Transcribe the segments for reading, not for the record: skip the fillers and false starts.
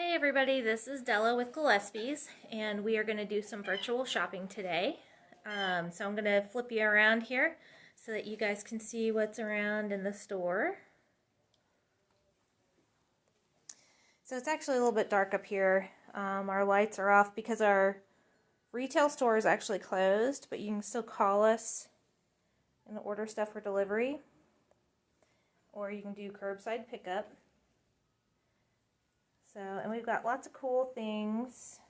Hey everybody, this is Della with Gillespie's, and we are going to do some virtual shopping today. So I'm going to flip you around here so that you guys can see what's around in the store. So it's actually a little bit dark up here. Our lights are off because our retail store is actually closed, but you can still call us and order stuff for delivery, or you can do curbside pickup. So, and we've got lots of cool things.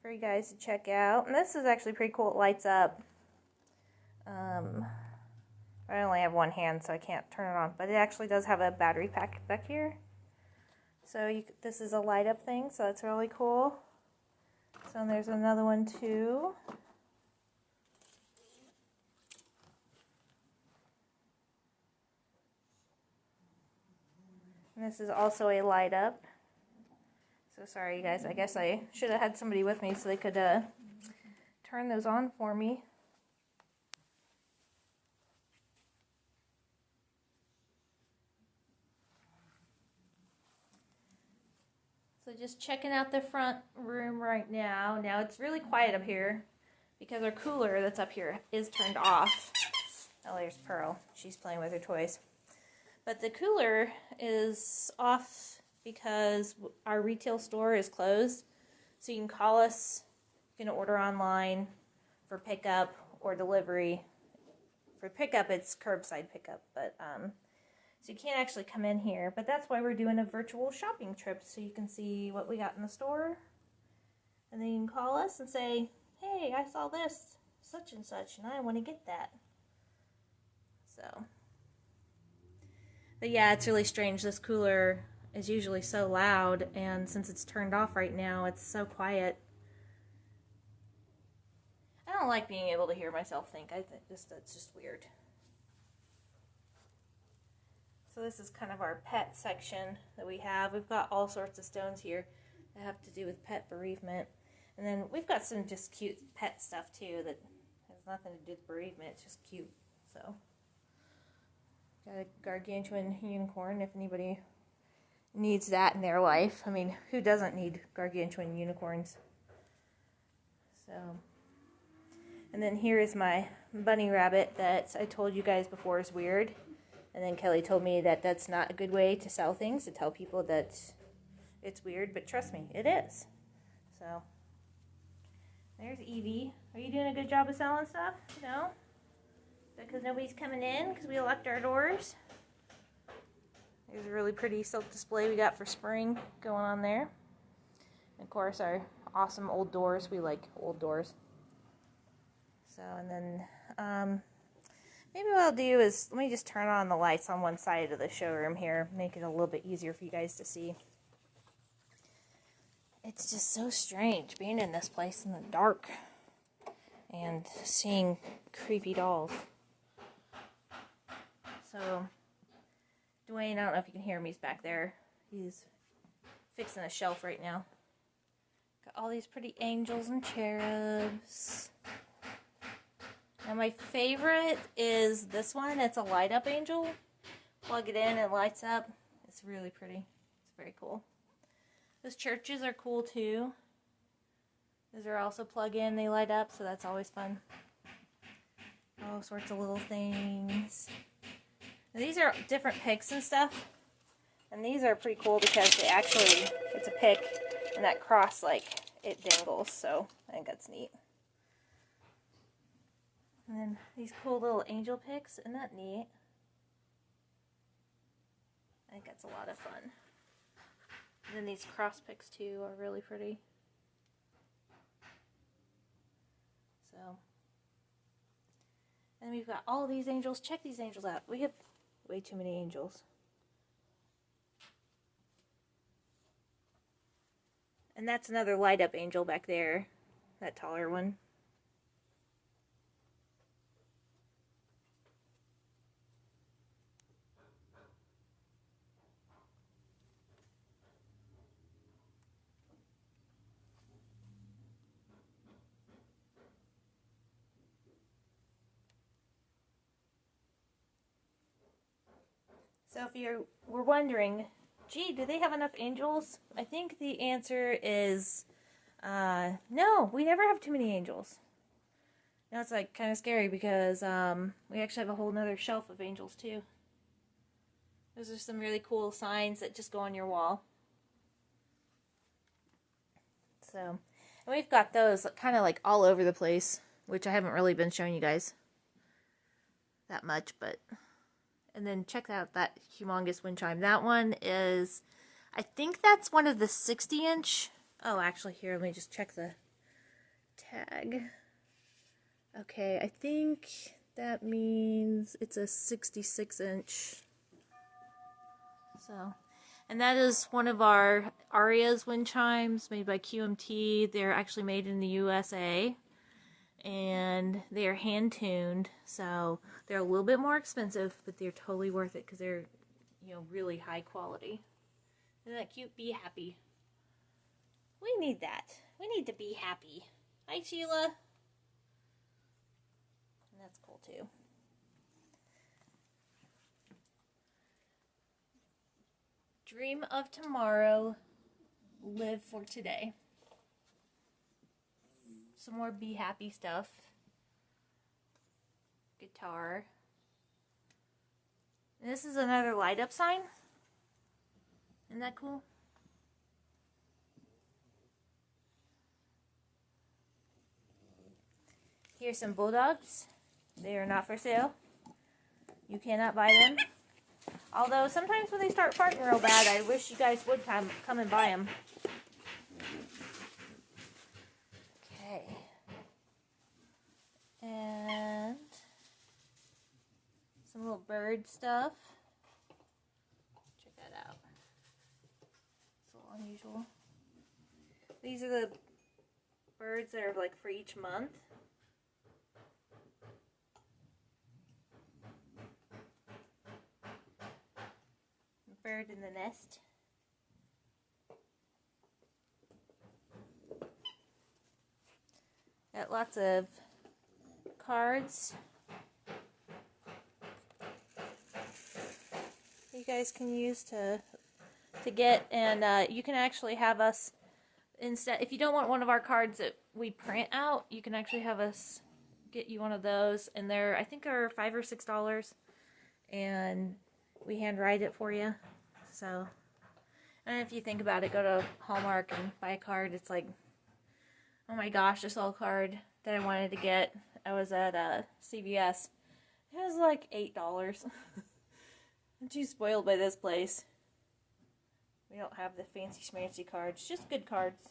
For you guys to check out. And this is actually pretty cool. It lights up. I only have one hand, so I can't turn it on. But it actually does have a battery pack back here. So this is a light up thing, so that's really cool. So there's another one too. And this is also a light up. So sorry, you guys. I guess I should have had somebody with me so they could turn those on for me. So just checking out the front room right now. Now it's really quiet up here because our cooler that's up here is turned off. Oh, there's Pearl. She's playing with her toys. But the cooler is off because our retail store is closed. So you can call us, you can order online for pickup or delivery. For pickup, it's curbside pickup, but so you can't actually come in here. But that's why we're doing a virtual shopping trip, so you can see what we got in the store. And then you can call us and say, hey, I saw this, such and such, and I want to get that. So. But yeah, it's really strange. This cooler is usually so loud, and since it's turned off right now, it's so quiet. I don't like being able to hear myself think. I think that's just weird. So this is kind of our pet section that we have. We've got all sorts of stones here that have to do with pet bereavement. And then we've got some just cute pet stuff too that has nothing to do with bereavement. It's just cute. So. Got a gargantuan unicorn if anybody needs that in their life. I mean, who doesn't need gargantuan unicorns? So, and then here is my bunny rabbit that I told you guys before is weird. And then Kelly told me that that's not a good way to sell things, to tell people that it's weird. But trust me, it is. So, there's Evie. Are you doing a good job of selling stuff? No? Because nobody's coming in because we locked our doors. There's a really pretty silk display we got for spring going on there. And of course our awesome old doors. We like old doors. So, and then maybe what I'll do is let me just turn on the lights on one side of the showroom here. Make it a little bit easier for you guys to see. It's just so strange being in this place in the dark and seeing creepy dolls. So, Dwayne, I don't know if you can hear him, he's back there. He's fixing a shelf right now. Got all these pretty angels and cherubs. Now my favorite is this one. It's a light up angel. Plug it in, it lights up. It's really pretty. It's very cool. Those churches are cool too. Those are also plug in, they light up, so that's always fun. All sorts of little things. These are different picks and stuff, and these are pretty cool because they actually, it's a pick, and that cross, like, it dangles, so I think that's neat. And then these cool little angel picks, isn't that neat? I think that's a lot of fun. And then these cross picks, too, are really pretty. So, and we've got all these angels. Check these angels out. We have way too many angels. And that's another light up angel back there. That taller one. So if you were wondering, gee, do they have enough angels? I think the answer is no, we never have too many angels. Now it's like kind of scary because we actually have a whole nother shelf of angels too. Those are some really cool signs that just go on your wall. So, and we've got those kind of like all over the place, which I haven't really been showing you guys that much, but... And then check out that humongous wind chime. That one is, I think that's one of the 60-inch. Oh, actually, here, let me just check the tag. Okay, I think that means it's a 66-inch. So, and that is one of our Aria's wind chimes made by QMT. They're actually made in the USA. And they are hand-tuned, so they're a little bit more expensive, but they're totally worth it because they're, you know, really high quality. Isn't that cute? Be happy. We need that. We need to be happy. Hi, Sheila. And that's cool, too. Dream of tomorrow. Live for today. Some more be happy stuff. Guitar. And this is another light up sign. Isn't that cool? Here's some bulldogs. They are not for sale. You cannot buy them. Although sometimes when they start farting real bad, I wish you guys would come and buy them. And some little bird stuff. Check that out. It's a little unusual. These are the birds that are like for each month. Bird in the nest. Got lots of cards you guys can use to get, and you can actually have us, instead, if you don't want one of our cards that we print out, you can actually have us get you one of those, and they're, I think, are $5 or $6, and we handwrite it for you. So, and if you think about it, go to Hallmark and buy a card. It's like, oh my gosh, this old card that I wanted to get. I was at CVS. It was like $8. I'm too spoiled by this place. We don't have the fancy schmancy cards, just good cards.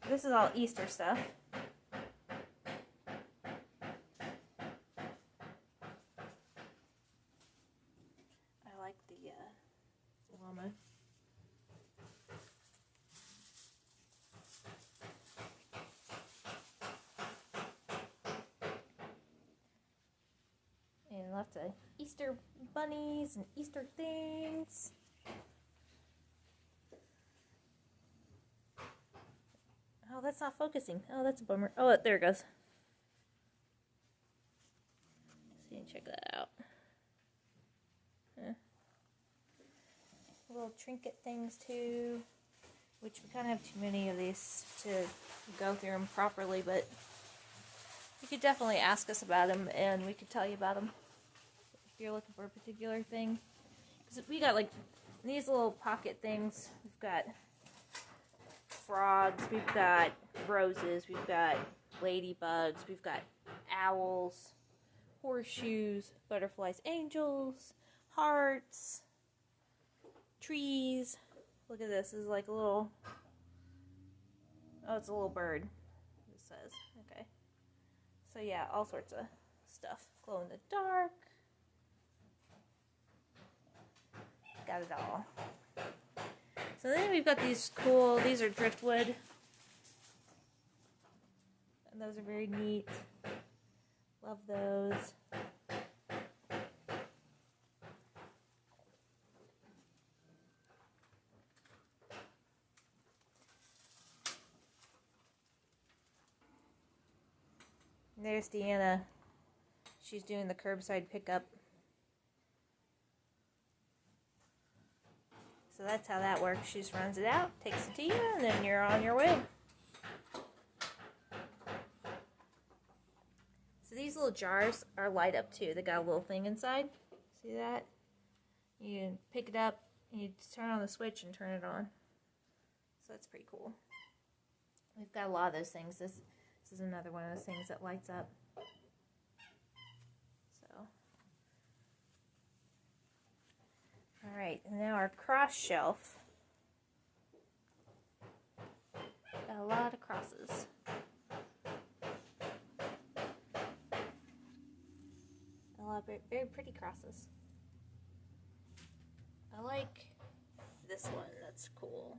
This is all Easter stuff. I like the llama. And lots of Easter bunnies and Easter things. Oh, that's not focusing. Oh, that's a bummer. Oh, there it goes. See, check that out. Little trinket things too, which we kind of have too many of these to go through them properly, but you could definitely ask us about them and we could tell you about them if you're looking for a particular thing. Because we got like these little pocket things. We've got frogs, we've got roses, we've got ladybugs, we've got owls, horseshoes, butterflies, angels, hearts, trees. Look at this. This is like a little... Oh, it's a little bird. It says. Okay. So yeah, all sorts of stuff. Glow in the dark. Got it all. So then we've got these cool... These are driftwood. And those are very neat. Love those. There's Deanna. She's doing the curbside pickup. So that's how that works. She just runs it out, takes it to you, and then you're on your way. So these little jars are light up too. They got a little thing inside. See that? You pick it up, you turn on the switch and turn it on. So that's pretty cool. We've got a lot of those things. This is another one of those things that lights up. So, all right, and now our cross shelf. Got a lot of crosses. A lot of very pretty crosses. I like this one. That's cool.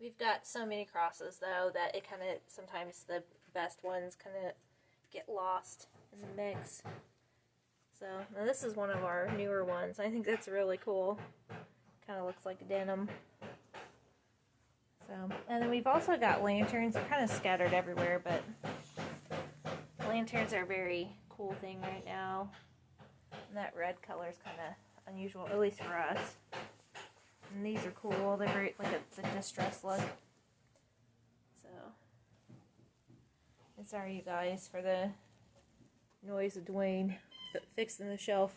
We've got so many crosses though that it kind of, sometimes the best ones kind of get lost in the mix. So now this is one of our newer ones. I think that's really cool. Kind of looks like a denim. So, and then we've also got lanterns. They're kind of scattered everywhere, but lanterns are a very cool thing right now. And that red color is kind of unusual, at least for us. And these are cool. They're very, like it's a distressed look. So, and sorry you guys for the noise of Dwayne fixing the shelf.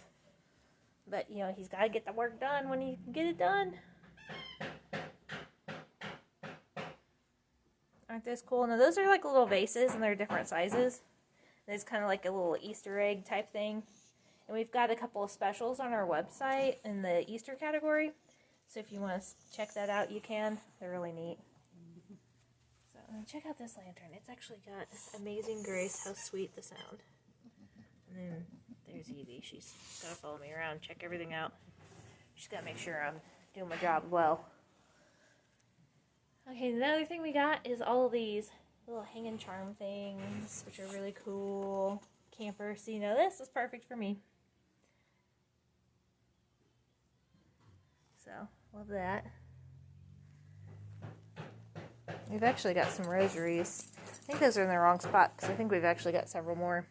But, you know, he's got to get the work done when he can get it done. Aren't those cool? Now, those are like little vases, and they're different sizes. And it's kind of like a little Easter egg type thing. And we've got a couple of specials on our website in the Easter category. So if you want to check that out, you can. They're really neat. So check out this lantern. It's actually got Amazing Grace. How sweet the sound. And then there's Evie. She's got to follow me around, check everything out. She's got to make sure I'm doing my job well. Okay, another thing we got is all of these little hanging charm things, which are really cool. Campers. So, you know, this is perfect for me. So, love that. We've actually got some rosaries. I think those are in the wrong spot because I think we've actually got several more.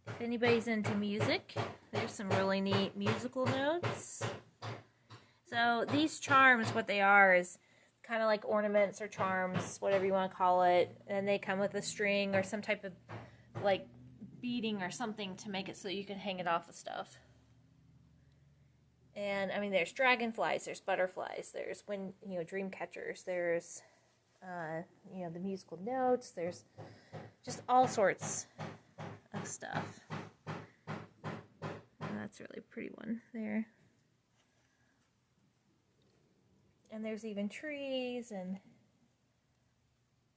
If anybody's into music, there's some really neat musical notes. So these charms, what they are is kind of like ornaments or charms, whatever you want to call it. And they come with a string or some type of like beading or something to make it so you can hang it off of stuff. And I mean, there's dragonflies, there's butterflies, there's dream catchers, there's the musical notes, there's just all sorts of stuff. And that's a really pretty one there. And there's even trees, and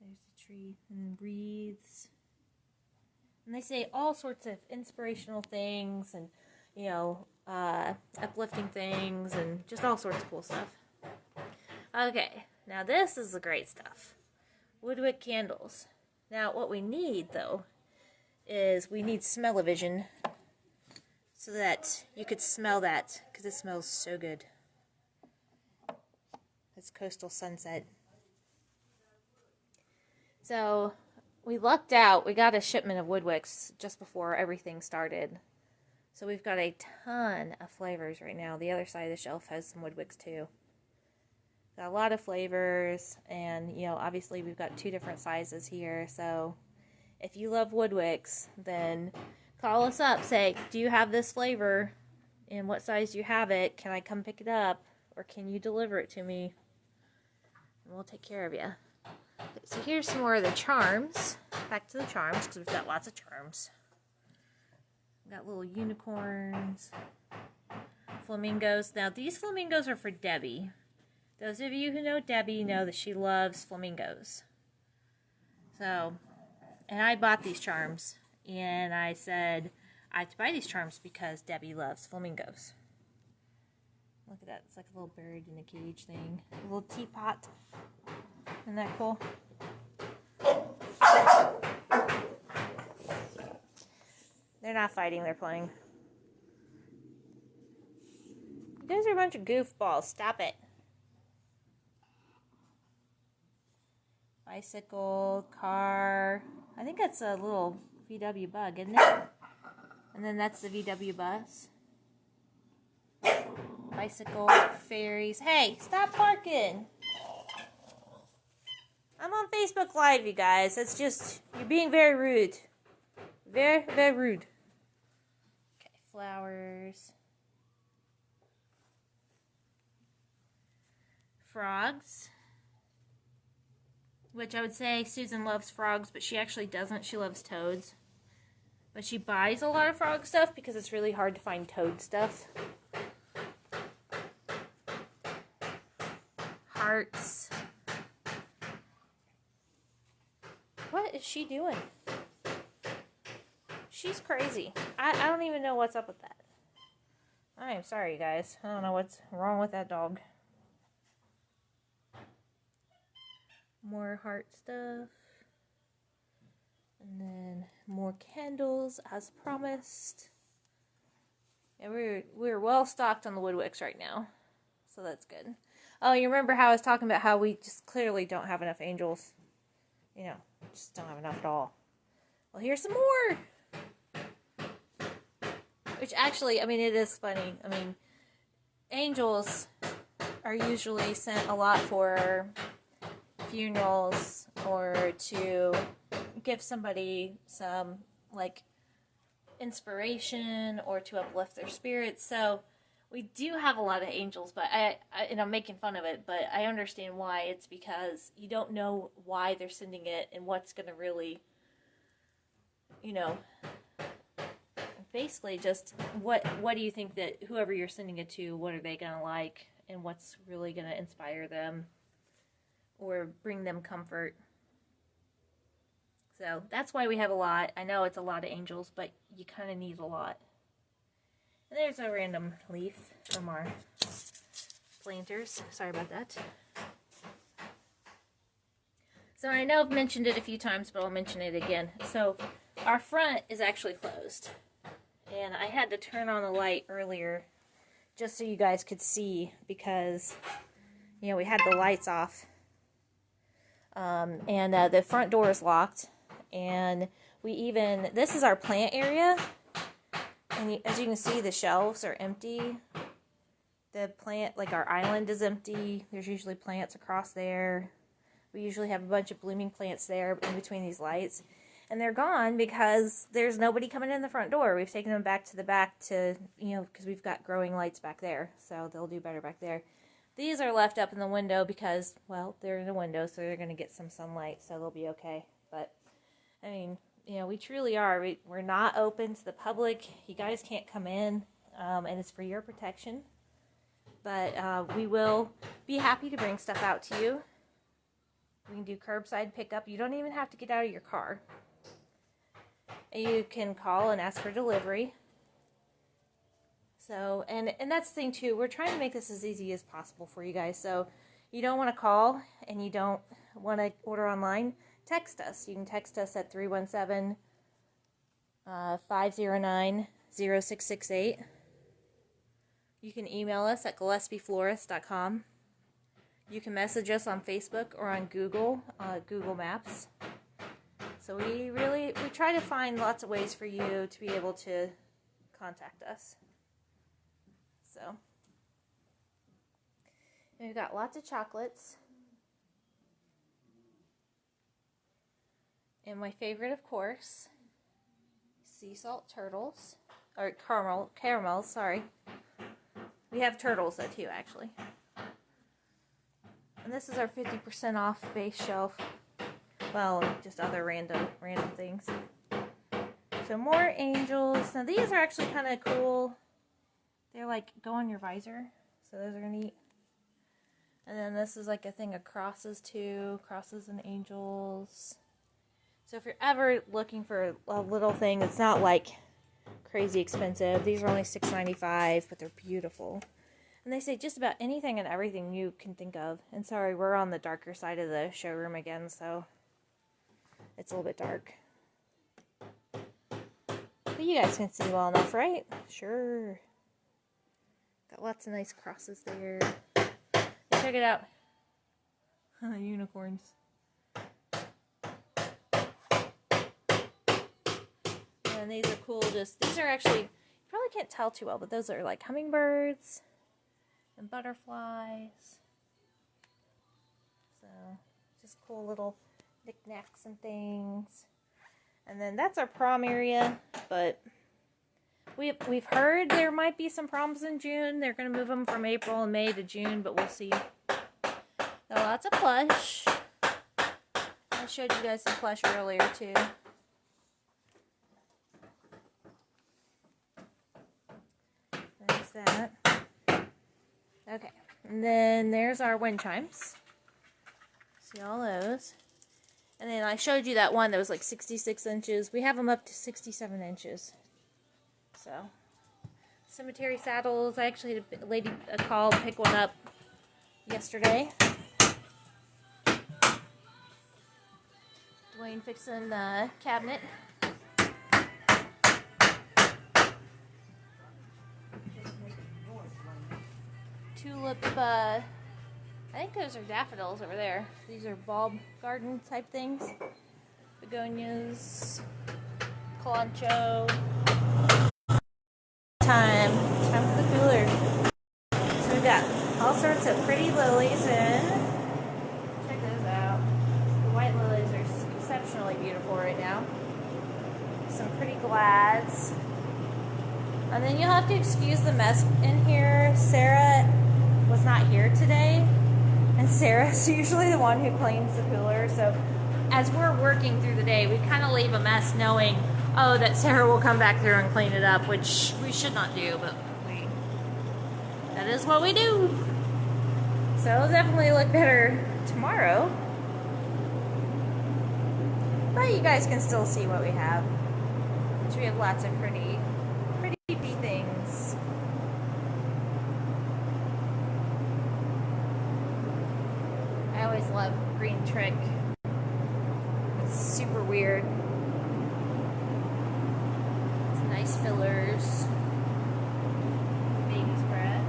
there's a tree, and wreaths. And they say all sorts of inspirational things, and uplifting things, and just all sorts of cool stuff. Okay, now this is the great stuff. Woodwick candles. Now what we need though is we need smell-o-vision so that you could smell that, because it smells so good. It's Coastal Sunset. So we lucked out. We got a shipment of Woodwicks just before everything started. So we've got a ton of flavors right now. The other side of the shelf has some Woodwicks too. Got a lot of flavors, and obviously we've got 2 different sizes here. So if you love Woodwicks, then call us up. Say, do you have this flavor? And what size do you have it? Can I come pick it up? Or can you deliver it to me? And we'll take care of you. Okay, so here's some more of the charms. Back to the charms, because we've got lots of charms. We've got little unicorns. Flamingos. Now, these flamingos are for Debbie. Those of you who know Debbie know that she loves flamingos. So, and I bought these charms. And I said, I have to buy these charms because Debbie loves flamingos. Look at that. It's like a little bird in a cage thing. A little teapot. Isn't that cool? They're not fighting, they're playing. You guys are a bunch of goofballs. Stop it. Bicycle, car. I think that's a little VW bug, isn't it? And then that's the VW bus. Bicycle, fairies. Hey, stop barking. I'm on Facebook Live, you guys. It's just, you're being very rude. Very, very rude. Okay, flowers. Frogs. Which I would say Susan loves frogs, but she actually doesn't. She loves toads. But she buys a lot of frog stuff because it's really hard to find toad stuff. Hearts. What is she doing? She's crazy. I don't even know what's up with that. I am sorry, you guys. I don't know what's wrong with that dog. More heart stuff. And then more candles as promised. Yeah, we're well stocked on the Woodwicks right now. So that's good. Oh, you remember how I was talking about how we just clearly don't have enough angels? You know, just don't have enough at all. Well, here's some more. Which actually, I mean, it is funny. I mean, angels are usually sent a lot for funerals or to give somebody some, like, inspiration or to uplift their spirits. So we do have a lot of angels, but and I'm making fun of it, but I understand why. It's because you don't know why they're sending it and what's going to really, you know, basically just what do you think that whoever you're sending it to, what are they going to like and what's really going to inspire them or bring them comfort. So that's why we have a lot. I know it's a lot of angels, but you kind of need a lot. And there's a random leaf from our planters. Sorry about that. So I know I've mentioned it a few times, but I'll mention it again. So our front is actually closed. And I had to turn on the light earlier just so you guys could see because, you know, we had the lights off. And the front door is locked. And this is our plant area. And as you can see, the shelves are empty. The plant, like our island is empty. There's usually plants across there. We usually have a bunch of blooming plants there in between these lights. And they're gone because there's nobody coming in the front door. We've taken them back to the back to, you know, because we've got growing lights back there. So they'll do better back there. These are left up in the window because, well, they're in a window, so they're going to get some sunlight, so they'll be okay. But, I mean, you know, we truly are. We're not open to the public. You guys can't come in, and it's for your protection. But we will be happy to bring stuff out to you. We can do curbside pickup. You don't even have to get out of your car. You can call and ask for delivery. So, and that's the thing too, we're trying to make this as easy as possible for you guys. So, you don't want to call and you don't want to order online, text us. You can text us at 317-509-0668. You can email us at gillespieFlorist.com. You can message us on Facebook or on Google Maps. So we try to find lots of ways for you to be able to contact us. So, and we've got lots of chocolates. And my favorite, of course, sea salt turtles. Or caramels, sorry. We have turtles though too, actually. And this is our 50% off base shelf. Well, just other random things. So more angels. Now these are actually kind of cool. They're like go on your visor. So those are neat. And then this is like a thing of crosses too. Crosses and angels. So if you're ever looking for a little thing that's not like crazy expensive. These are only $6.95, but they're beautiful. And they say just about anything and everything you can think of. And sorry, we're on the darker side of the showroom again, so it's a little bit dark. But you guys can see well enough, right? Sure. Got lots of nice crosses there. Check it out. Unicorns. And these are cool. These are actually, you probably can't tell too well, but those are like hummingbirds and butterflies. So, just cool little knickknacks and things. And then that's our prom area, but we've heard there might be some proms in June. They're going to move them from April and May to June, but we'll see. Got lots of plush. I showed you guys some plush earlier too. There's that. Okay, and then there's our wind chimes. See all those. And then I showed you that one that was like 66 inches. We have them up to 67 inches. So, cemetery saddles. I actually had a lady call to pick one up yesterday. Dwayne fixing the cabinet. Tulip, I think those are daffodils over there. These are bulb garden type things. Begonias. Calancho. Time for the cooler. So we've got all sorts of pretty lilies in. Check those out. The white lilies are exceptionally beautiful right now. Some pretty glads. And then you'll have to excuse the mess in here. Sarah was not here today. And Sarah's usually the one who cleans the cooler. So as we're working through the day, we kind of leave a mess knowing, oh, that Sarah will come back through and clean it up, which we should not do, but that is what we do. So it'll definitely look better tomorrow. But you guys can still see what we have. Which we have lots of pretty things. I always love green trick. It's super weird. Some nice fillers. Baby spread.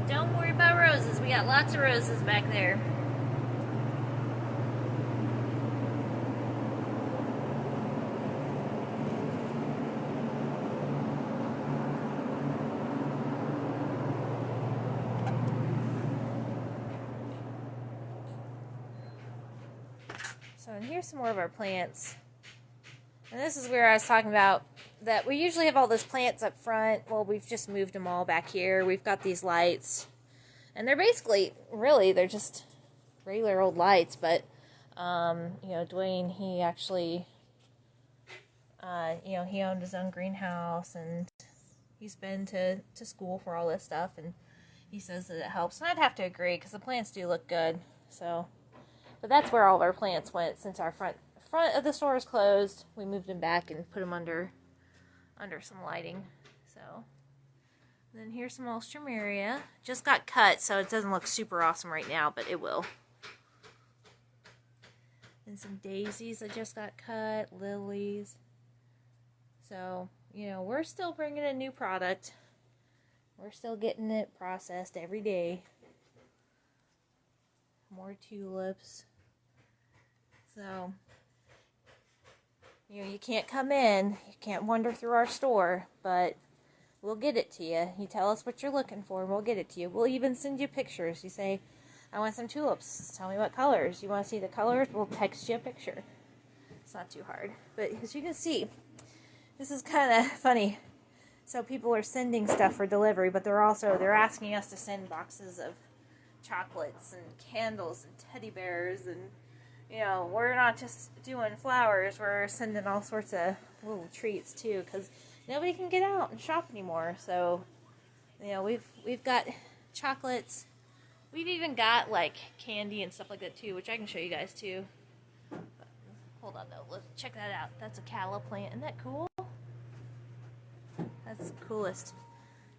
Don't worry about roses. We got lots of roses back there. So, and here's some more of our plants. And this is where I was talking about that we usually have all those plants up front. Well, we've just moved them all back here. We've got these lights. And they're basically, really, they're just regular old lights. But, you know, Dwayne, he actually, you know, he owned his own greenhouse. And he's been to school for all this stuff. And he says that it helps. And I'd have to agree because the plants do look good. So, but that's where all of our plants went since our front of the store is closed. We moved them back and put them under some lighting. So and then here's some alstroemeria. Just got cut, so it doesn't look super awesome right now, but it will. And some daisies that just got cut, lilies. So, you know, we're still bringing a new product. We're still getting it processed every day. More tulips. So, you know, you can't come in, you can't wander through our store, but we'll get it to you. You tell us what you're looking for, and we'll get it to you. We'll even send you pictures. You say, I want some tulips. Tell me what colors. You want to see the colors? We'll text you a picture. It's not too hard. But as you can see, this is kind of funny. So people are sending stuff for delivery, but they're asking us to send boxes of chocolates and candles and teddy bears, and you know, we're not just doing flowers, we're sending all sorts of little treats too, because nobody can get out and shop anymore. So, you know, we've got chocolates, we've even got like candy and stuff like that too, which I can show you guys too. But, hold on though, let's check that out. That's a calla plant. Isn't that cool? That's the coolest.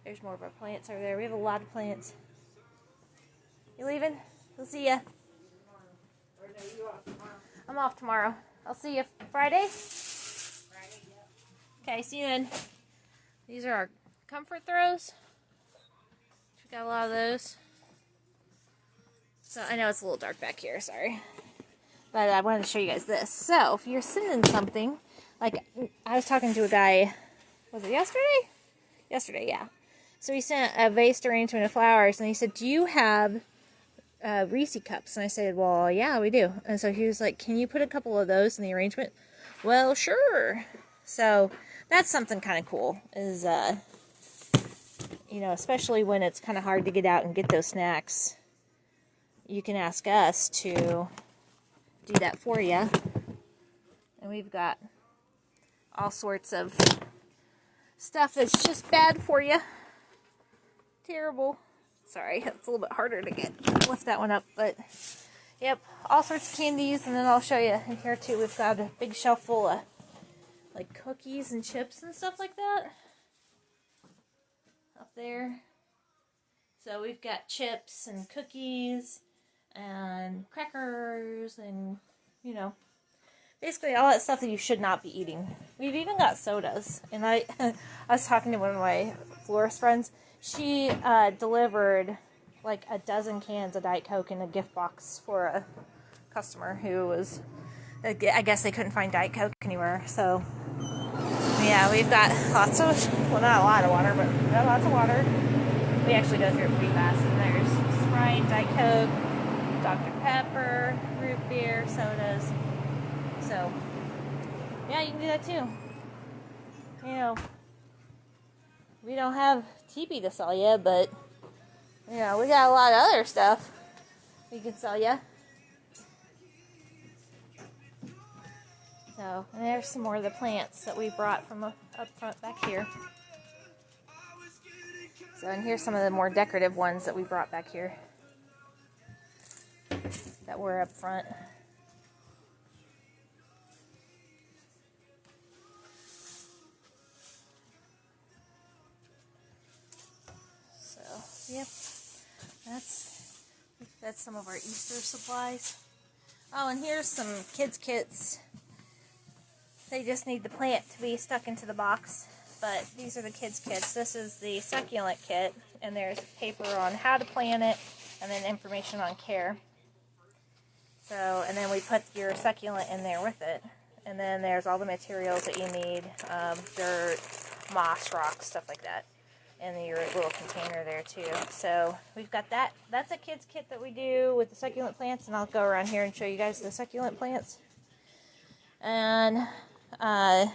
There's more of our plants over there. We have a lot of plants. You leaving? We'll see ya. I'm off tomorrow. I'll see you Friday. Okay, see you then. These are our comfort throws. We got a lot of those. So I know it's a little dark back here, sorry. But I wanted to show you guys this. So if you're sending something, like I was talking to a guy, was it yesterday? Yesterday, yeah. So he sent a vase arrangement of flowers, and he said, do you have Reese cups? And I said, well, yeah, we do. And so he was like, can you put a couple of those in the arrangement? Well, sure. So that's something kind of cool, is, you know, especially when it's kind of hard to get out and get those snacks. You can ask us to do that for you. And we've got all sorts of stuff that's just bad for you. Terrible. Sorry, it's a little bit harder to lift that one up, but yep, all sorts of candies. And then I'll show you in here too, we've got a big shelf full of like cookies and chips and stuff like that up there. So we've got chips and cookies and crackers and, you know, basically all that stuff that you should not be eating. We've even got sodas. And I was talking to one of my florist friends. She delivered like a dozen cans of Diet Coke in a gift box for a customer who was, I guess they couldn't find Diet Coke anywhere. So, yeah, we've got lots of, well, not a lot of water, but we've got lots of water. We actually go through it pretty fast. And there's Sprite, Diet Coke, Dr. Pepper, root beer, sodas. So, yeah, you can do that too. You know, we don't have TP to sell you, but, you know, we got a lot of other stuff we can sell you. So, and there's some more of the plants that we brought from up front back here. So, and here's some of the more decorative ones that we brought back here that were up front. Yep, that's some of our Easter supplies. Oh, and here's some kids' kits. They just need the plant to be stuck into the box, but these are the kids' kits. This is the succulent kit, and there's paper on how to plant it, and then information on care. So, and then we put your succulent in there with it, and then there's all the materials that you need, dirt, moss, rocks, stuff like that. And your little container there too. So we've got that. That's a kid's kit that we do with the succulent plants, and I'll go around here and show you guys the succulent plants. And the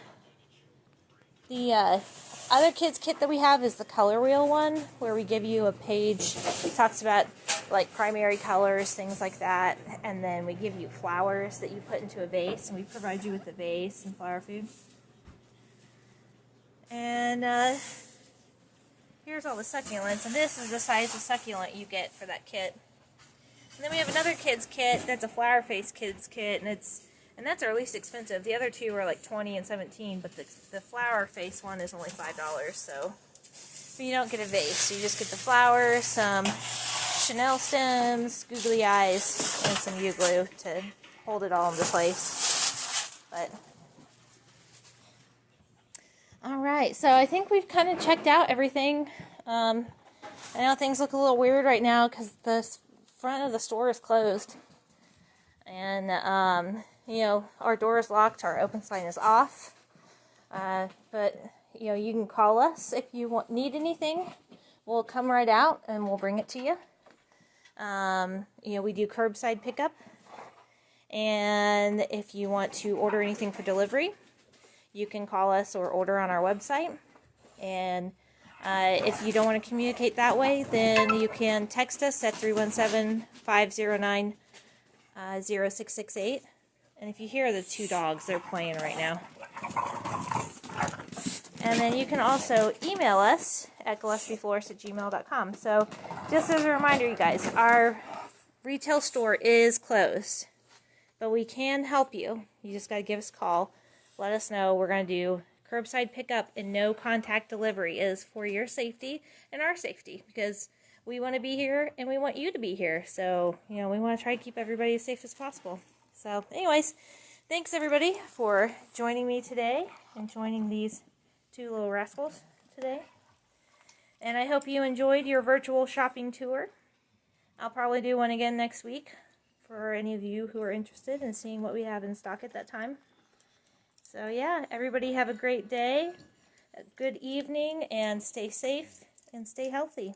other kids kit that we have is the color wheel one, where we give you a page that talks about like primary colors, things like that, and then we give you flowers that you put into a vase, and we provide you with the vase and flower food. And here's all the succulents, and this is the size of succulent you get for that kit. And then we have another kids kit that's a flower face kids kit, and that's our least expensive. The other two are like $20 and $17, but the flower face one is only $5. So but you don't get a vase, you just get the flowers, some Chanel stems, googly eyes, and some U glue to hold it all into place. But all right, so I think we've kind of checked out everything. I know things look a little weird right now because the front of the store is closed. And, you know, our door is locked, our open sign is off. But, you know, you can call us if you need anything. We'll come right out and we'll bring it to you. You know, we do curbside pickup. And if you want to order anything for delivery, you can call us or order on our website. And if you don't want to communicate that way, then you can text us at 317-509-0668. And if you hear the two dogs, they're playing right now. And then you can also email us at gillespie-florist@gmail.com. So just as a reminder, you guys, our retail store is closed. But we can help you. You just got to give us a call. Let us know. We're going to do curbside pickup and no contact delivery. It is for your safety and our safety because we want to be here and we want you to be here. So, you know, we want to try to keep everybody as safe as possible. So, anyways, thanks everybody for joining me today and joining these two little rascals today. And I hope you enjoyed your virtual shopping tour. I'll probably do one again next week for any of you who are interested in seeing what we have in stock at that time. So yeah, everybody have a great day, a good evening, and stay safe and stay healthy.